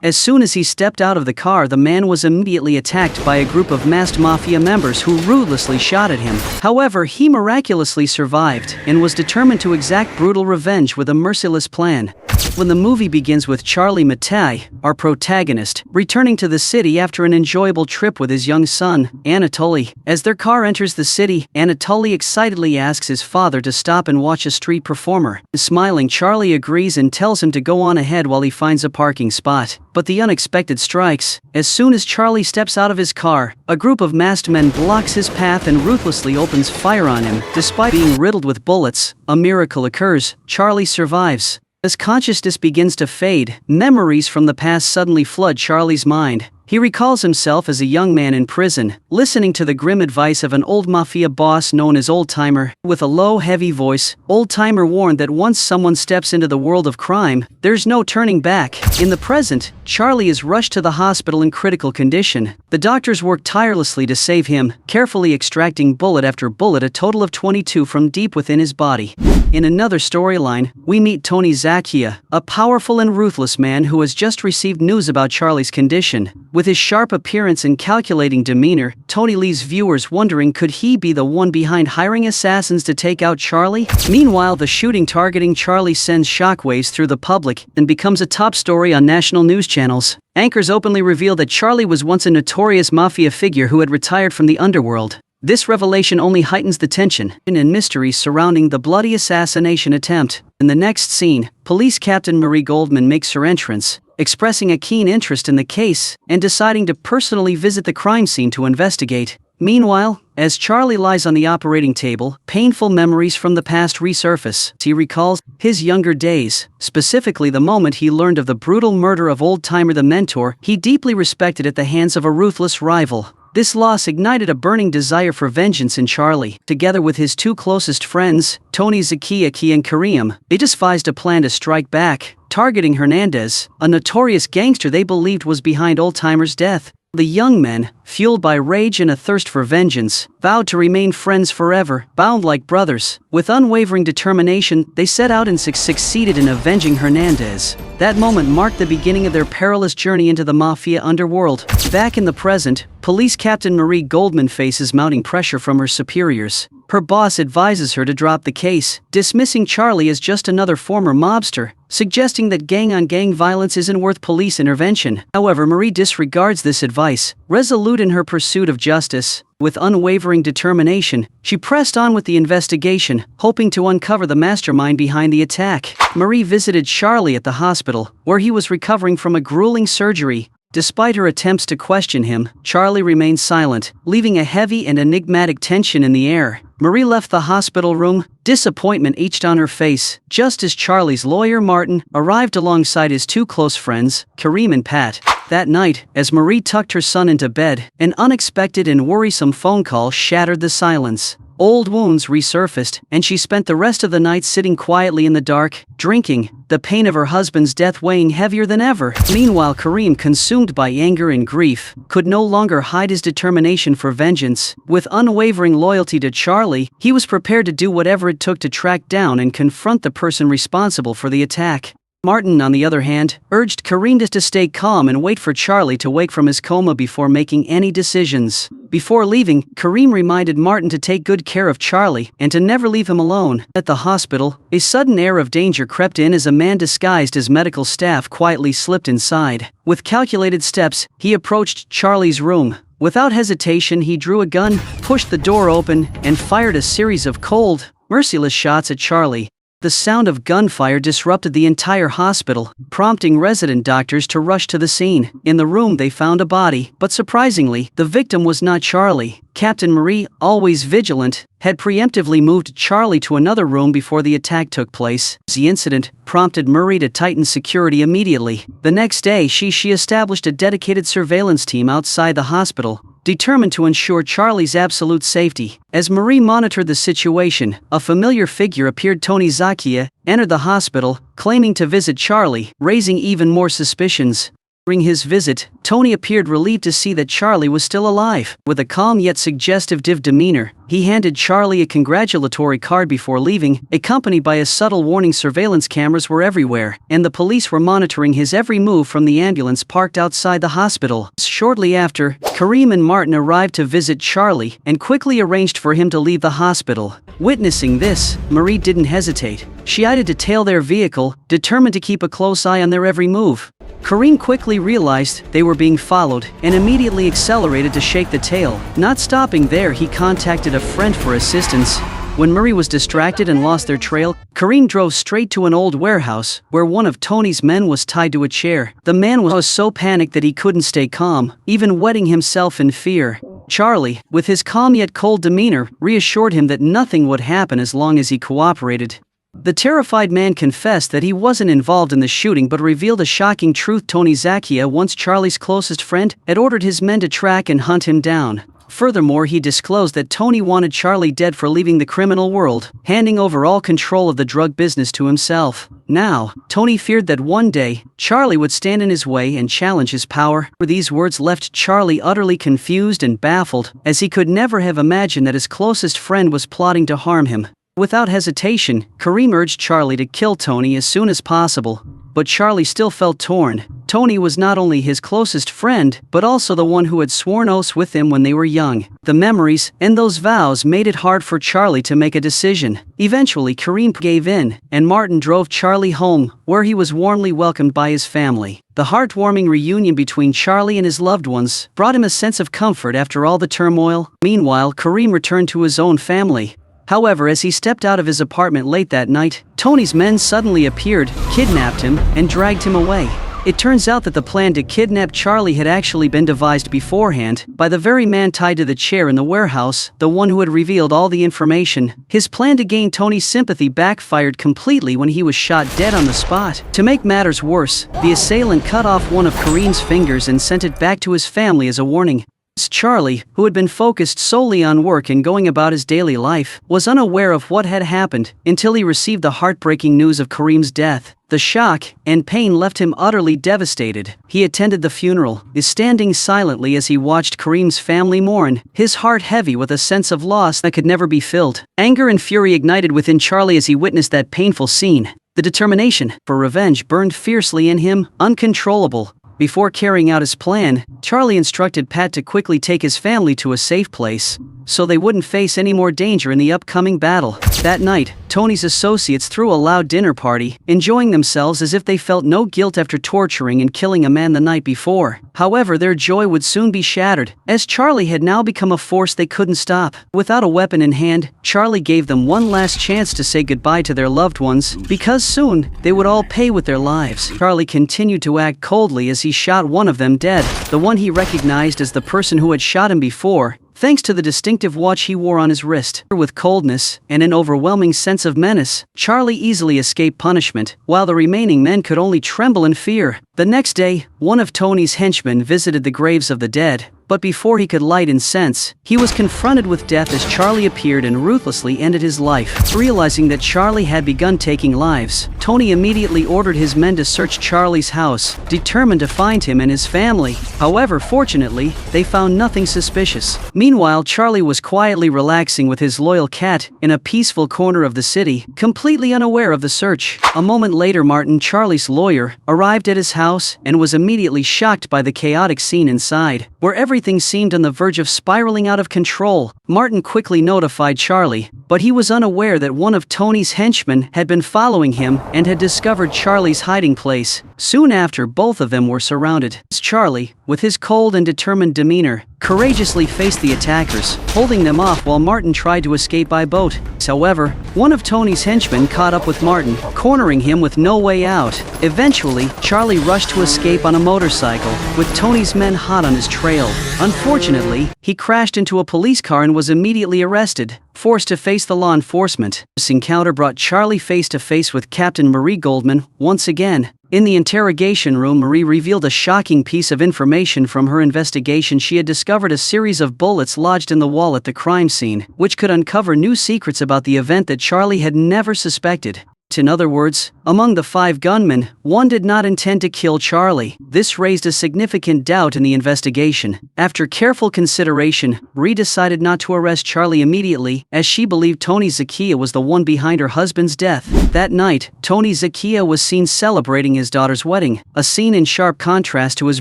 As soon as he stepped out of the car, the man was immediately attacked by a group of masked mafia members who ruthlessly shot at him. However, he miraculously survived and was determined to exact brutal revenge with a merciless plan. When the movie begins with Charlie Mattei, our protagonist, returning to the city after an enjoyable trip with his young son, Anatoly. As their car enters the city, Anatoly excitedly asks his father to stop and watch a street performer. Smiling, Charlie agrees and tells him to go on ahead while he finds a parking spot. But the unexpected strikes. As soon as Charlie steps out of his car, a group of masked men blocks his path and ruthlessly opens fire on him. Despite being riddled with bullets, a miracle occurs. Charlie survives. As consciousness begins to fade, memories from the past suddenly flood Charlie's mind. He recalls himself as a young man in prison, listening to the grim advice of an old mafia boss known as Old Timer. With a low, heavy voice, Old Timer warned that once someone steps into the world of crime, there's no turning back. In the present, Charlie is rushed to the hospital in critical condition. The doctors work tirelessly to save him, carefully extracting bullet after bullet, a total of 22 from deep within his body. In another storyline, we meet Tony Zacchia, a powerful and ruthless man who has just received news about Charlie's condition. With his sharp appearance and calculating demeanor, Tony leaves viewers wondering, could he be the one behind hiring assassins to take out Charlie? Meanwhile, the shooting targeting Charlie sends shockwaves through the public and becomes a top story on national news channels. Anchors openly reveal that Charlie was once a notorious mafia figure who had retired from the underworld. This revelation only heightens the tension and mystery surrounding the bloody assassination attempt. In the next scene, Police Captain Marie Goldman makes her entrance, expressing a keen interest in the case and deciding to personally visit the crime scene to investigate. Meanwhile, as Charlie lies on the operating table, painful memories from the past resurface. He recalls his younger days, specifically the moment he learned of the brutal murder of Old Timer, the mentor he deeply respected, at the hands of a ruthless rival. This loss ignited a burning desire for vengeance in Charlie. Together with his two closest friends, Tony Zacchia and Kareem, they devised a plan to strike back, targeting Hernandez, a notorious gangster they believed was behind Old Timer's death. The young men, fueled by rage and a thirst for vengeance, vowed to remain friends forever, bound like brothers. With unwavering determination, they set out and succeeded in avenging Hernandez. That moment marked the beginning of their perilous journey into the mafia underworld. Back in the present, Police Captain Marie Goldman faces mounting pressure from her superiors. Her boss advises her to drop the case, dismissing Charlie as just another former mobster, suggesting that gang-on-gang violence isn't worth police intervention. However, Marie disregards this advice, resolute in her pursuit of justice. With unwavering determination, she pressed on with the investigation, hoping to uncover the mastermind behind the attack. Marie visited Charlie at the hospital, where he was recovering from a grueling surgery. Despite her attempts to question him, Charlie remained silent, leaving a heavy and enigmatic tension in the air. Marie left the hospital room, disappointment etched on her face, just as Charlie's lawyer Martin arrived alongside his two close friends, Kareem and Pat. That night, as Marie tucked her son into bed, an unexpected and worrisome phone call shattered the silence. Old wounds resurfaced, and she spent the rest of the night sitting quietly in the dark, drinking, the pain of her husband's death weighing heavier than ever. Meanwhile, Kareem, consumed by anger and grief, could no longer hide his determination for vengeance. With unwavering loyalty to Charlie, he was prepared to do whatever it took to track down and confront the person responsible for the attack. Martin, on the other hand, urged Kareem to stay calm and wait for Charlie to wake from his coma before making any decisions. Before leaving, Kareem reminded Martin to take good care of Charlie and to never leave him alone. At the hospital, a sudden air of danger crept in as a man disguised as medical staff quietly slipped inside. With calculated steps, he approached Charlie's room. Without hesitation, he drew a gun, pushed the door open, and fired a series of cold, merciless shots at Charlie. The sound of gunfire disrupted the entire hospital, prompting resident doctors to rush to the scene. In the room they found a body, but surprisingly, the victim was not Charlie. Captain Marie, always vigilant, had preemptively moved Charlie to another room before the attack took place. The incident prompted Marie to tighten security immediately. The next day, she established a dedicated surveillance team outside the hospital, determined to ensure Charlie's absolute safety. As Marie monitored the situation, a familiar figure appeared. Tony Zacchia entered the hospital, claiming to visit Charlie, raising even more suspicions. During his visit, Tony appeared relieved to see that Charlie was still alive. With a calm yet suggestive demeanor, he handed Charlie a congratulatory card before leaving, accompanied by a subtle warning. Surveillance cameras were everywhere, and the police were monitoring his every move from the ambulance parked outside the hospital. Shortly after, Kareem and Martin arrived to visit Charlie and quickly arranged for him to leave the hospital. Witnessing this, Marie didn't hesitate. She eyed to detail their vehicle, determined to keep a close eye on their every move. Kareem quickly realized they were being followed and immediately accelerated to shake the tail. Not stopping there, he contacted a friend for assistance. When Marie was distracted and lost their trail, Kareem drove straight to an old warehouse where one of Tony's men was tied to a chair. The man was so panicked that he couldn't stay calm, even wetting himself in fear. Charlie, with his calm yet cold demeanor, reassured him that nothing would happen as long as he cooperated. The terrified man confessed that he wasn't involved in the shooting but revealed a shocking truth: Tony Zacchia, once Charlie's closest friend, had ordered his men to track and hunt him down. Furthermore, he disclosed that Tony wanted Charlie dead for leaving the criminal world, handing over all control of the drug business to himself. Now, Tony feared that one day, Charlie would stand in his way and challenge his power. These words left Charlie utterly confused and baffled, as he could never have imagined that his closest friend was plotting to harm him. Without hesitation, Kareem urged Charlie to kill Tony as soon as possible, but Charlie still felt torn. Tony was not only his closest friend, but also the one who had sworn oaths with him when they were young. The memories and those vows made it hard for Charlie to make a decision. Eventually, Kareem gave in, and Martin drove Charlie home, where he was warmly welcomed by his family. The heartwarming reunion between Charlie and his loved ones brought him a sense of comfort after all the turmoil. Meanwhile, Kareem returned to his own family. However, as he stepped out of his apartment late that night, Tony's men suddenly appeared, kidnapped him, and dragged him away. It turns out that the plan to kidnap Charlie had actually been devised beforehand by the very man tied to the chair in the warehouse, the one who had revealed all the information. His plan to gain Tony's sympathy backfired completely when he was shot dead on the spot. To make matters worse, the assailant cut off one of Kareem's fingers and sent it back to his family as a warning. Charlie, who had been focused solely on work and going about his daily life, was unaware of what had happened until he received the heartbreaking news of Kareem's death. The shock and pain left him utterly devastated. He attended the funeral, standing silently as he watched Kareem's family mourn, his heart heavy with a sense of loss that could never be filled. Anger and fury ignited within Charlie as he witnessed that painful scene. The determination for revenge burned fiercely in him, uncontrollable. Before carrying out his plan, Charlie instructed Pat to quickly take his family to a safe place, so they wouldn't face any more danger in the upcoming battle. That night, Tony's associates threw a loud dinner party, enjoying themselves as if they felt no guilt after torturing and killing a man the night before. However, their joy would soon be shattered, as Charlie had now become a force they couldn't stop. Without a weapon in hand, Charlie gave them one last chance to say goodbye to their loved ones, because soon, they would all pay with their lives. Charlie continued to act coldly as he shot one of them dead, the one he recognized as the person who had shot him before, thanks to the distinctive watch he wore on his wrist. With coldness and an overwhelming sense of menace, Charlie easily escaped punishment, while the remaining men could only tremble in fear. The next day, one of Tony's henchmen visited the graves of the dead, but before he could light incense, he was confronted with death as Charlie appeared and ruthlessly ended his life. Realizing that Charlie had begun taking lives, Tony immediately ordered his men to search Charlie's house, determined to find him and his family. However, fortunately, they found nothing suspicious. Meanwhile, Charlie was quietly relaxing with his loyal cat in a peaceful corner of the city, completely unaware of the search. A moment later, Martin, Charlie's lawyer, arrived at his house and was immediately shocked by the chaotic scene inside, where everything seemed on the verge of spiraling out of control. Martin quickly notified Charlie, but he was unaware that one of Tony's henchmen had been following him and had discovered Charlie's hiding place. Soon after, both of them were surrounded. Charlie, with his cold and determined demeanor, courageously faced the attackers, holding them off while Martin tried to escape by boat. However, one of Tony's henchmen caught up with Martin, cornering him with no way out. Eventually, Charlie rushed to escape on a motorcycle, with Tony's men hot on his trail. Unfortunately, he crashed into a police car and was immediately arrested, forced to face the law enforcement. This encounter brought Charlie face to face with Captain Marie Goldman once again. In the interrogation room, Marie revealed a shocking piece of information from her investigation. She had discovered a series of bullets lodged in the wall at the crime scene, which could uncover new secrets about the event that Charlie had never suspected. In other words, Among the 5 gunmen, one did not intend to kill Charlie. This raised a significant doubt in the investigation. After careful consideration, Marie decided not to arrest Charlie immediately, as she believed Tony Zakia was the one behind her husband's death. That night, Tony Zakia was seen celebrating his daughter's wedding, a scene in sharp contrast to his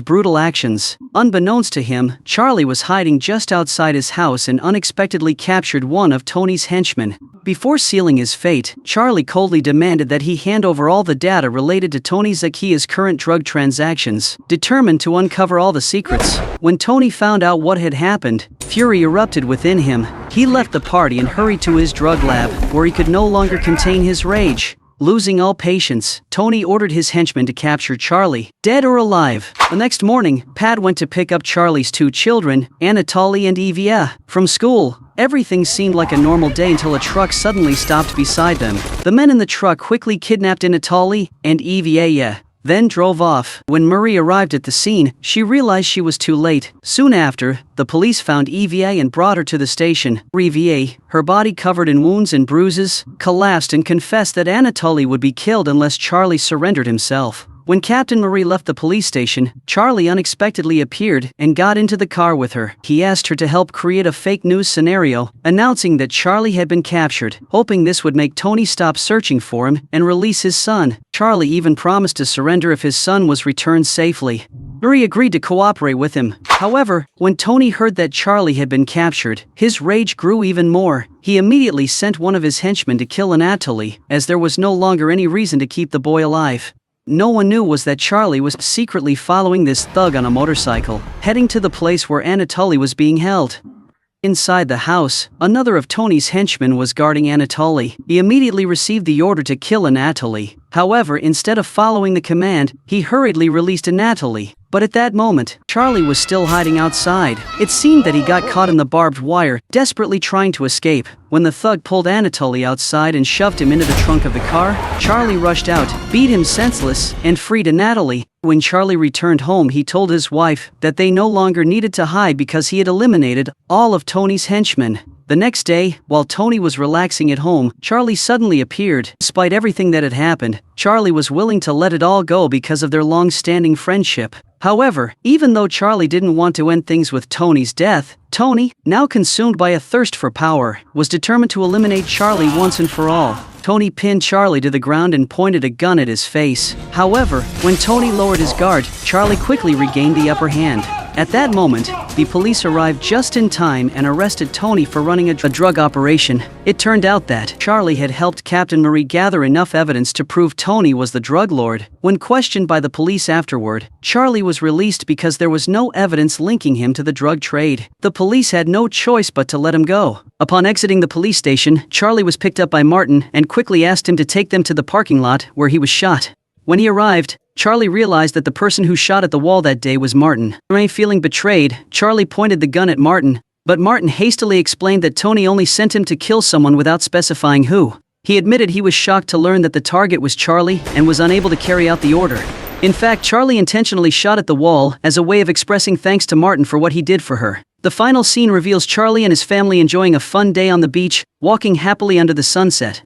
brutal actions. Unbeknownst to him, Charlie was hiding just outside his house and unexpectedly captured one of Tony's henchmen. Before sealing his fate, Charlie coldly demanded that he hand over all the data related to Tony Zakia's current drug transactions, determined to uncover all the secrets. When Tony found out what had happened, fury erupted within him. He left the party and hurried to his drug lab, where he could no longer contain his rage. Losing all patience, Tony ordered his henchmen to capture Charlie, dead or alive. The next morning, Pat went to pick up Charlie's 2 children, Anatoly and Evia, from school. Everything seemed like a normal day until a truck suddenly stopped beside them. The men in the truck quickly kidnapped Anatoly and Evia, then drove off. When Marie arrived at the scene, she realized she was too late. Soon after, the police found Evia and brought her to the station. Evia, her body covered in wounds and bruises, collapsed and confessed that Anatoly would be killed unless Charlie surrendered himself. When Captain Marie left the police station, Charlie unexpectedly appeared and got into the car with her. He asked her to help create a fake news scenario, announcing that Charlie had been captured, hoping this would make Tony stop searching for him and release his son. Charlie even promised to surrender if his son was returned safely. Marie agreed to cooperate with him. However, when Tony heard that Charlie had been captured, his rage grew even more. He immediately sent one of his henchmen to kill Anatoly, as there was no longer any reason to keep the boy alive. No one knew was that Charlie was secretly following this thug on a motorcycle, heading to the place where Anatoly was being held. Inside the house, another of Tony's henchmen was guarding Anatoly. He immediately received the order to kill Anatoly. However, instead of following the command, he hurriedly released Anatoly. But at that moment, Charlie was still hiding outside. It seemed that he got caught in the barbed wire, desperately trying to escape. When the thug pulled Anatoly outside and shoved him into the trunk of the car, Charlie rushed out, beat him senseless, and freed Anatoly. When Charlie returned home, he told his wife that they no longer needed to hide because he had eliminated all of Tony's henchmen. The next day, while Tony was relaxing at home, Charlie suddenly appeared. Despite everything that had happened, Charlie was willing to let it all go because of their long-standing friendship. However, even though Charlie didn't want to end things with Tony's death, Tony, now consumed by a thirst for power, was determined to eliminate Charlie once and for all. Tony pinned Charlie to the ground and pointed a gun at his face. However, when Tony lowered his guard, Charlie quickly regained the upper hand. At that moment, the police arrived just in time and arrested Tony for running a drug operation. It turned out that Charlie had helped Captain Marie gather enough evidence to prove Tony was the drug lord. When questioned by the police afterward, Charlie was released because there was no evidence linking him to the drug trade. The police had no choice but to let him go. Upon exiting the police station, Charlie was picked up by Martin and quickly asked him to take them to the parking lot where he was shot. When he arrived, Charlie realized that the person who shot at the wall that day was Martin. Feeling betrayed, Charlie pointed the gun at Martin, but Martin hastily explained that Tony only sent him to kill someone without specifying who. He admitted he was shocked to learn that the target was Charlie and was unable to carry out the order. In fact, Charlie intentionally shot at the wall as a way of expressing thanks to Martin for what he did for her. The final scene reveals Charlie and his family enjoying a fun day on the beach, walking happily under the sunset.